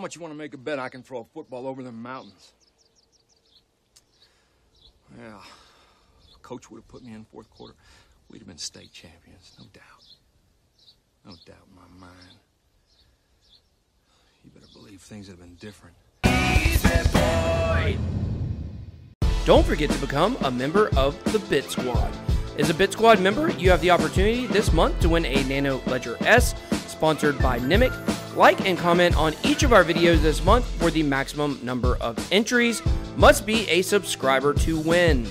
much you want to make a bet I can throw a football over them mountains? Yeah, if Coach would have put me in fourth quarter, we'd have been state champions, no doubt. No doubt in my mind. You better believe things would have been different. Easy boy! Don't forget to become a member of the Bit Squad. As a Bit Squad member, you have the opportunity this month to win a Nano Ledger S, sponsored by NIMH. Like and comment on each of our videos this month for the maximum number of entries. Must be a subscriber to win.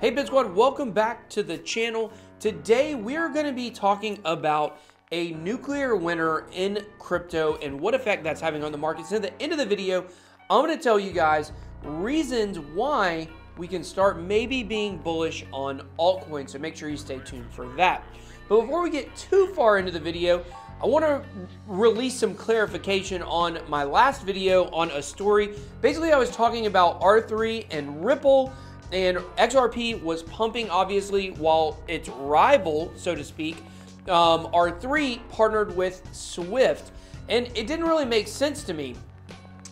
Hey Bit Squad, welcome back to the channel. Today we are going to be talking about a nuclear winter in crypto and what effect that's having on the markets. And at the end of the video, I'm going to tell you guys reasons why we can start maybe being bullish on altcoins. So make sure you stay tuned for that. But before we get too far into the video, I want to release some clarification on my last video on a story. Basically, I was talking about R3 and Ripple, and XRP was pumping, obviously, while its rival, so to speak, R3 partnered with Swift. And it didn't really make sense to me.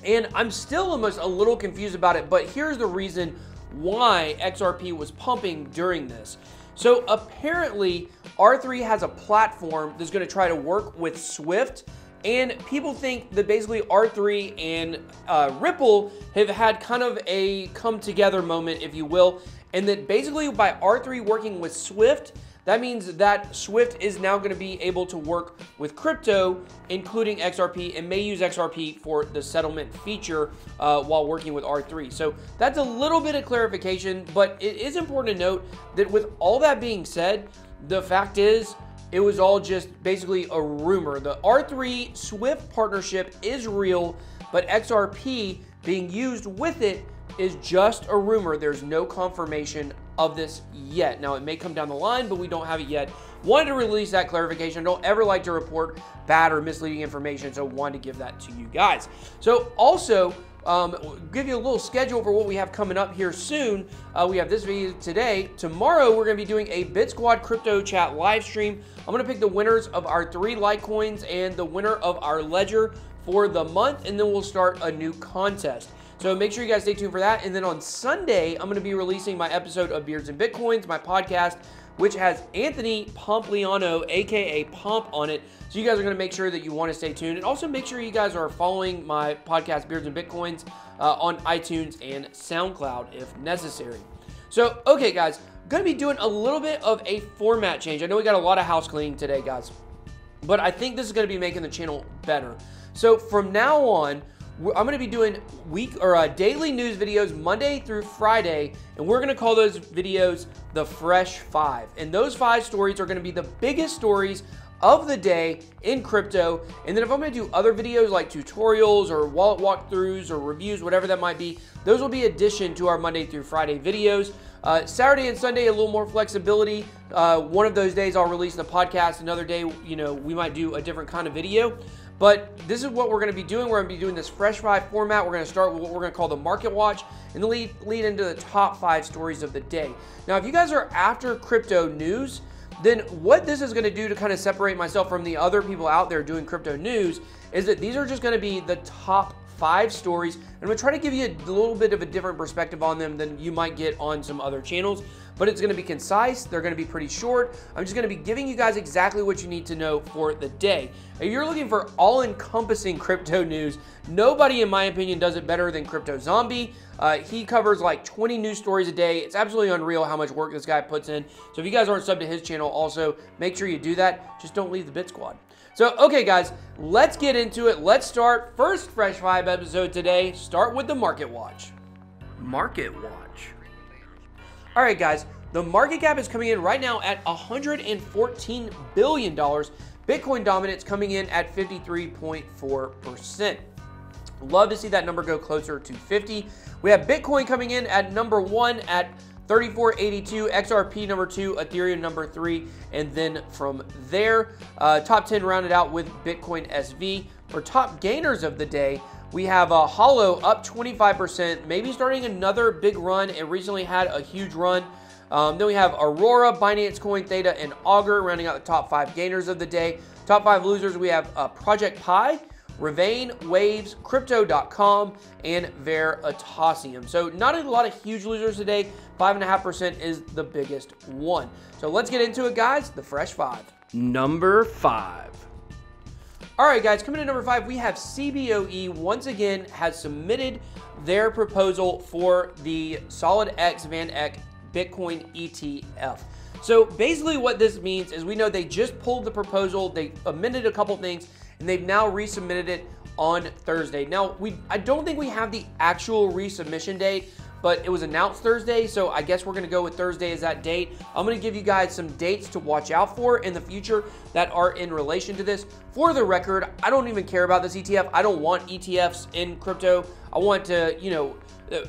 And I'm still almost a little confused about it, but here's the reason why XRP was pumping during this. So apparently, R3 has a platform that's going to try to work with Swift, and people think that basically R3 and Ripple have had kind of a come together moment, if you will, and that basically by R3 working with Swift, that means that Swift is now going to be able to work with crypto, including XRP, and may use XRP for the settlement feature while working with R3. So that's a little bit of clarification, but it is important to note that with all that being said, the fact is it was all just basically a rumor. The R3 Swift partnership is real, but XRP being used with it is just a rumor. There's no confirmation of this yet. Now, it may come down the line, but we don't have it yet. Wanted to release that clarification. Don't ever like to report bad or misleading information, so wanted to give that to you guys. So also, give you a little schedule for what we have coming up here soon. We have this video today. Tomorrow, we're going to be doing a Bit Squad Crypto Chat live stream. I'm going to pick the winners of our 3 Litecoins and the winner of our ledger for the month, and then we'll start a new contest. So make sure you guys stay tuned for that. And then on Sunday, I'm going to be releasing my episode of Beards and Bitcoins, my podcast, which has Anthony Pompliano, aka Pomp, on it. So you guys are going to make sure that you want to stay tuned. And also make sure you guys are following my podcast, Beards and Bitcoins, on iTunes and SoundCloud if necessary. So, okay, guys, going to be doing a little bit of a format change. I know we got a lot of house cleaning today, guys, but I think this is going to be making the channel better. So from now on, I'm going to be doing daily news videos Monday through Friday, and we're going to call those videos the Fresh 5. And those 5 stories are going to be the biggest stories of the day in crypto. And then if I'm going to do other videos like tutorials or wallet walkthroughs or reviews, whatever that might be, those will be addition to our Monday through Friday videos. Saturday and Sunday, a little more flexibility. One of those days I'll release the podcast. Another day, we might do a different kind of video. But this is what we're going to be doing. We're going to be doing this Fresh 5 format. We're going to start with what we're going to call the Market Watch and then lead into the top 5 stories of the day. Now, if you guys are after crypto news, then what this is going to do to kind of separate myself from the other people out there doing crypto news is that these are just going to be the top 5 stories. And I'm going to try to give you a little bit of a different perspective on them than you might get on some other channels. But it's going to be concise. They're going to be pretty short. I'm just going to be giving you guys exactly what you need to know for the day. If you're looking for all-encompassing crypto news, nobody, in my opinion, does it better than Crypto Zombie. He covers like 20 news stories a day. It's absolutely unreal how much work this guy puts in. So if you guys aren't subbed to his channel, also make sure you do that. Just don't leave the Bit Squad. So, okay, guys, let's get into it. Let's start. First Fresh 5 episode today. Start with the Market Watch. Market Watch. All right, guys, the market cap is coming in right now at $114 billion. Bitcoin dominance coming in at 53.4%. Love to see that number go closer to 50. We have Bitcoin coming in at number 1 at 3482, XRP number 2, Ethereum number 3, and then from there, top 10 rounded out with Bitcoin SV. For top gainers of the day, we have Hollow up 25%, maybe starting another big run. It recently had a huge run. Then we have Aurora, Binance Coin, Theta, and Augur rounding out the top 5 gainers of the day. Top 5 losers, we have Project Pi, Ravane, Waves, Crypto.com, and Veritasium. So not a lot of huge losers today. 5.5% is the biggest one. So let's get into it, guys. The Fresh 5. Number 5. All right, guys, coming to number 5, we have CBOE once again has submitted their proposal for the Solid X Van Eck Bitcoin ETF. So basically what this means is we know they just pulled the proposal, they amended a couple things, and they've now resubmitted it on Thursday. Now, I don't think we have the actual resubmission date, but it was announced Thursday, so I guess we're gonna go with Thursday as that date. I'm gonna give you guys some dates to watch out for in the future that are in relation to this. For the record, I don't even care about this ETF. I don't want ETFs in crypto. I want to,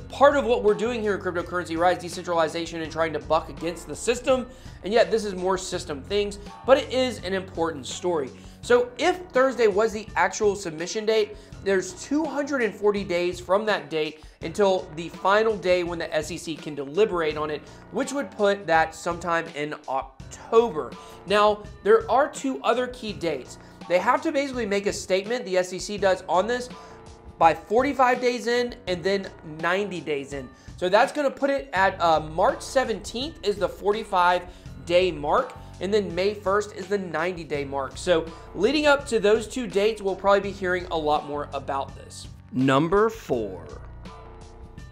part of what we're doing here in cryptocurrency, right, is decentralization and trying to buck against the system, and yet this is more system things, but it is an important story. So if Thursday was the actual submission date, there's 240 days from that date until the final day when the SEC can deliberate on it, which would put that sometime in October. Now, there are 2 other key dates. They have to basically make a statement, the SEC does, on this by 45 days in and then 90 days in. So that's going to put it at March 17th is the 45-day mark, and then May 1st is the 90-day mark. So leading up to those 2 dates, we'll probably be hearing a lot more about this. Number 4.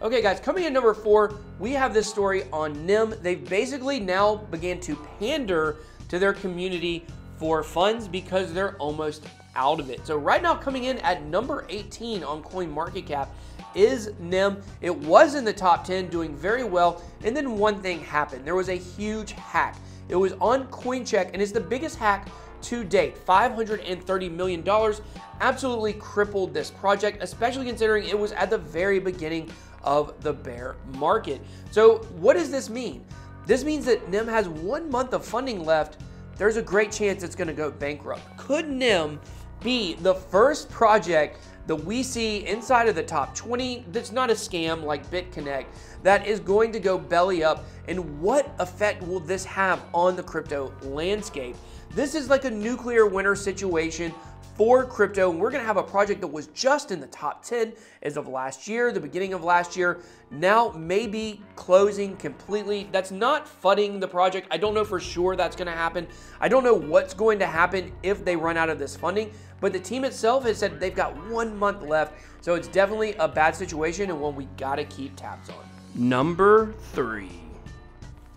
Okay, guys, coming in number 4, we have this story on NEM. They've basically now began to pander to their community for funds because they're almost out of it. So right now, coming in at number 18 on CoinMarketCap is NEM. It was in the top 10, doing very well, and then one thing happened. There was a huge hack. It was on CoinCheck, and it's the biggest hack to date. $530 million absolutely crippled this project, especially considering it was at the very beginning of the bear market. So what does this mean? This means that NEM has 1 month of funding left. There's a great chance it's going to go bankrupt. Could NEM be the first project that we see inside of the top 20 that's not a scam like BitConnect that is going to go belly up? And what effect will this have on the crypto landscape? This is like a nuclear winter situation for crypto, and we're going to have a project that was just in the top 10 as of last year, the beginning of last year, now maybe closing completely. That's not fudding the project. I don't know for sure that's going to happen. I don't know what's going to happen if they run out of this funding, but the team itself has said they've got 1 month left, so it's definitely a bad situation and one we got to keep tabs on. Number 3.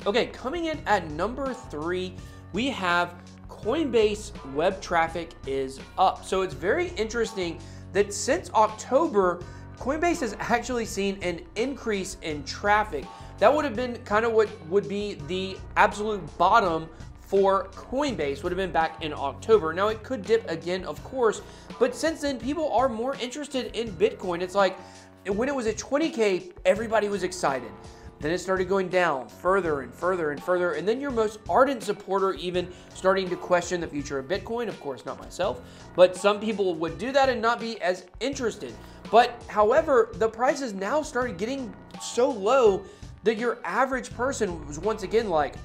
Okay, coming in at number 3, we have Coinbase web traffic is up. So it's very interesting that since October, Coinbase has actually seen an increase in traffic. That would have been kind of what would be the absolute bottom for Coinbase, would have been back in October. Now it could dip again, of course, but since then people are more interested in Bitcoin. It's like when it was at 20K, everybody was excited. Then it started going down further and further and further, and then your most ardent supporter even starting to question the future of Bitcoin. Of course, not myself, but some people would do that and not be as interested. But however, the prices now started getting so low that your average person was once again like,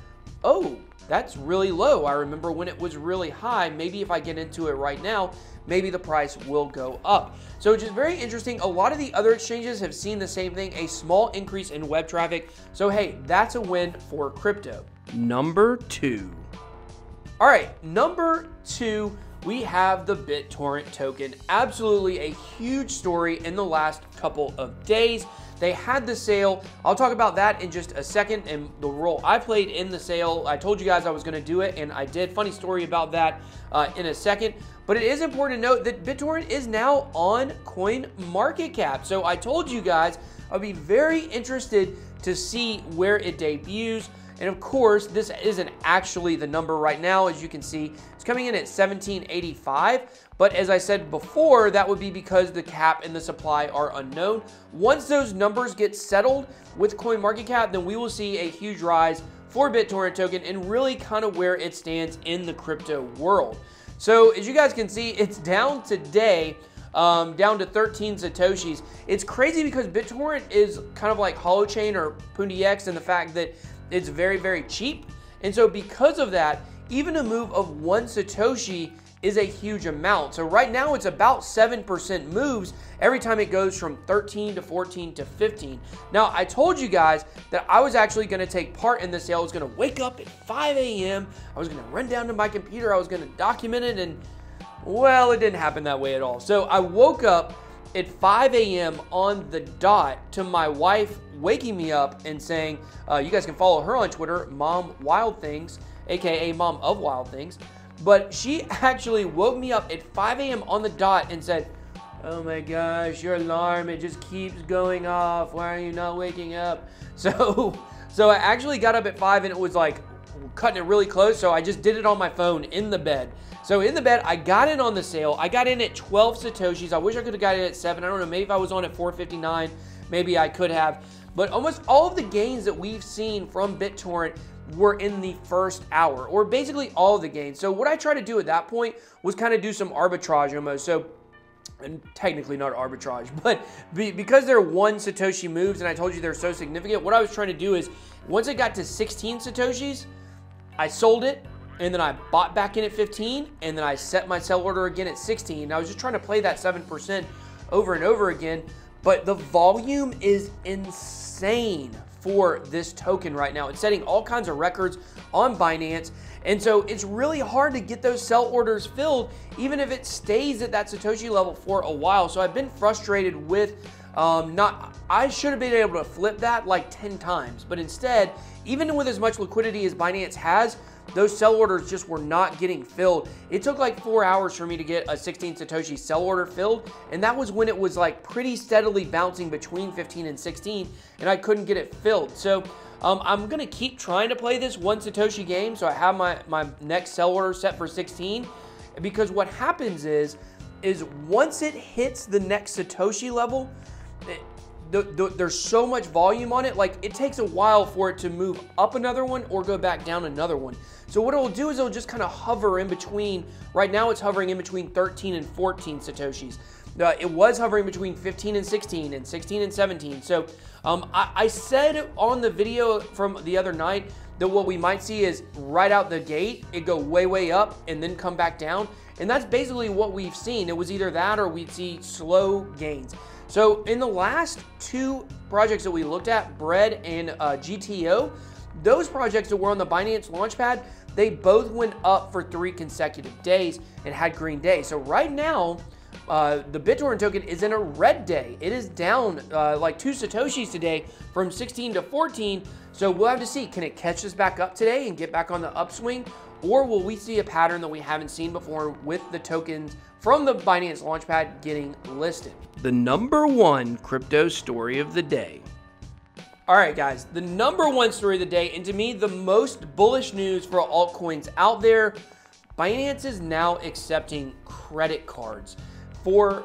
oh, that's really low. I remember when it was really high. Maybe if I get into it right now, maybe the price will go up. So it's just very interesting. A lot of the other exchanges have seen the same thing, a small increase in web traffic. So hey, that's a win for crypto. Number 2. All right, number 2, we have the BitTorrent token. Absolutely a huge story in the last couple of days. They had the sale. I'll talk about that in just a second and the role I played in the sale. I told you guys I was going to do it, and I did. Funny story about that in a second. But it is important to note that BitTorrent is now on CoinMarketCap. So I told you guys I'd be very interested to see where it debuts. And of course, this isn't actually the number right now. As you can see, it's coming in at 1785. But as I said before, that would be because the cap and the supply are unknown. Once those numbers get settled with CoinMarketCap, then we will see a huge rise for BitTorrent token and really kind of where it stands in the crypto world. So as you guys can see, it's down today, down to 13 Satoshis. It's crazy because BitTorrent is kind of like Holochain or Pundi X in the fact that It's very, very cheap. And so because of that, even a move of 1 Satoshi is a huge amount. So right now it's about 7% moves every time it goes from 13 to 14 to 15. Now, I told you guys that I was actually gonna take part in the sale. I was gonna wake up at 5 a.m. I was gonna run down to my computer. I was gonna document it, and well, it didn't happen that way at all. So I woke up at 5 a.m. on the dot to my wife waking me up and saying, you guys can follow her on Twitter, Mom Wild Things, AKA Mom of Wild Things. But she actually woke me up at 5 a.m. on the dot and said, oh my gosh, your alarm, it just keeps going off. Why are you not waking up? So I actually got up at 5 and it was like cutting it really close. So I just did it on my phone in the bed. So in the bed, I got in on the sale. I got in at 12 Satoshis. I wish I could have got in at 7. I don't know, maybe if I was on at 4.59, maybe I could have. But almost all of the gains that we've seen from BitTorrent were in the first hour, or basically all of the gains. So what I tried to do at that point was kind of do some arbitrage almost. So, and technically not arbitrage, but because they're 1 Satoshi moves and I told you they're so significant, what I was trying to do is once it got to 16 Satoshis, I sold it, and then I bought back in at 15, and then I set my sell order again at 16. And I was just trying to play that 7% over and over again, but the volume is insane for this token right now. It's setting all kinds of records on Binance, and so it's really hard to get those sell orders filled, even if it stays at that Satoshi level for a while. So I've been frustrated with I should have been able to flip that like 10 times, but instead, even with as much liquidity as Binance has, those sell orders just were not getting filled. It took like 4 hours for me to get a 16 Satoshi sell order filled, and that was when it was like pretty steadily bouncing between 15 and 16, and I couldn't get it filled. So I'm gonna keep trying to play this 1 Satoshi game, so I have my next sell order set for 16, because what happens is once it hits the next Satoshi level, there's so much volume on it, like it takes a while for it to move up another one or go back down another one. So what it will do is it'll just kind of hover in between. Right now it's hovering in between 13 and 14 Satoshis. It was hovering between 15 and 16 and 16 and 17. So I said on the video from the other night that what we might see is right out the gate, it go way, way up and then come back down. And that's basically what we've seen. It was either that or we'd see slow gains. So in the last 2 projects that we looked at, Bread and GTO, those projects that were on the Binance Launchpad, they both went up for 3 consecutive days and had green days. So right now, the BitTorrent token is in a red day. It is down like 2 Satoshis today from 16 to 14. So we'll have to see, can it catch us back up today and get back on the upswing? Or will we see a pattern that we haven't seen before with the tokens from the Binance Launchpad getting listed? The number 1 crypto story of the day. All right, guys, the number 1 story of the day, and to me, the most bullish news for altcoins out there, Binance is now accepting credit cards for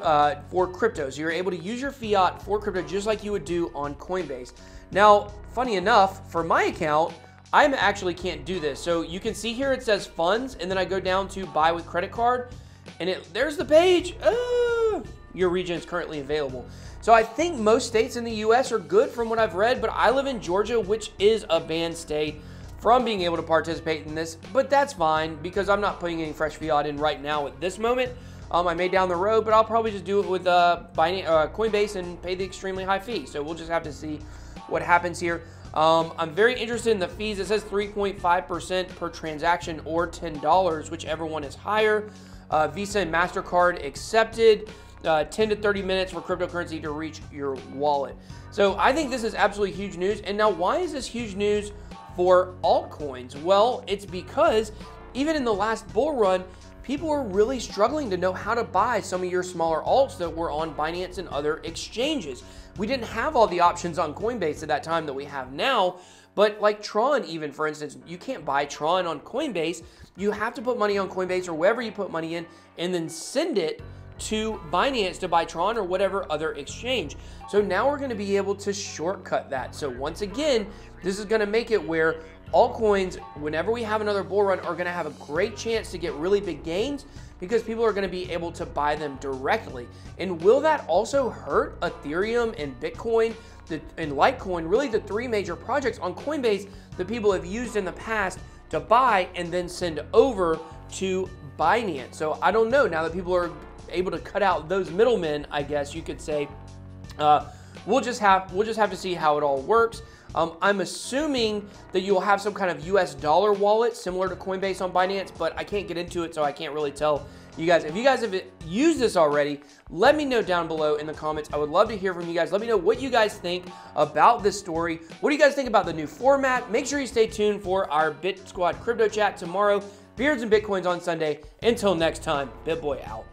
crypto. So you're able to use your fiat for crypto just like you would do on Coinbase. Now, funny enough, for my account, I actually can't do this. So you can see here it says funds, and then I go down to buy with credit card, and there's the page. Your region is currently available. So I think most states in the US are good from what I've read, but I live in Georgia, which is a banned state from being able to participate in this, but that's fine because I'm not putting any fresh fiat in right now at this moment. I may down the road, but I'll probably just do it with Coinbase and pay the extremely high fee. So we'll just have to see what happens here. I'm very interested in the fees. It says 3.5% per transaction or $10, whichever one is higher. Visa and MasterCard accepted. 10 to 30 minutes for cryptocurrency to reach your wallet. So I think this is absolutely huge news. And now why is this huge news for altcoins? Well, it's because even in the last bull run, people were really struggling to know how to buy some of your smaller alts that were on Binance and other exchanges. We didn't have all the options on Coinbase at that time that we have now, but like Tron even, for instance, you can't buy Tron on Coinbase. You have to put money on Coinbase or wherever you put money in and then send it to Binance to buy Tron or whatever other exchange. So now we're going to be able to shortcut that. So once again, this is going to make it where altcoins, whenever we have another bull run, are going to have a great chance to get really big gains because people are going to be able to buy them directly. And will that also hurt Ethereum and Bitcoin and Litecoin, really the three major projects on Coinbase that people have used in the past to buy and then send over to Binance. So I don't know, now that people are able to cut out those middlemen, I guess you could say, we'll just have to see how it all works. I'm assuming that you'll have some kind of US dollar wallet similar to Coinbase on Binance, but I can't get into it, so I can't really tell you guys. If you guys have used this already, let me know down below in the comments. I would love to hear from you guys. Let me know what you guys think about this story. What do you guys think about the new format? Make sure you stay tuned for our Bit Squad crypto chat tomorrow. Beards and Bitcoins on Sunday. Until next time, BitBoy out.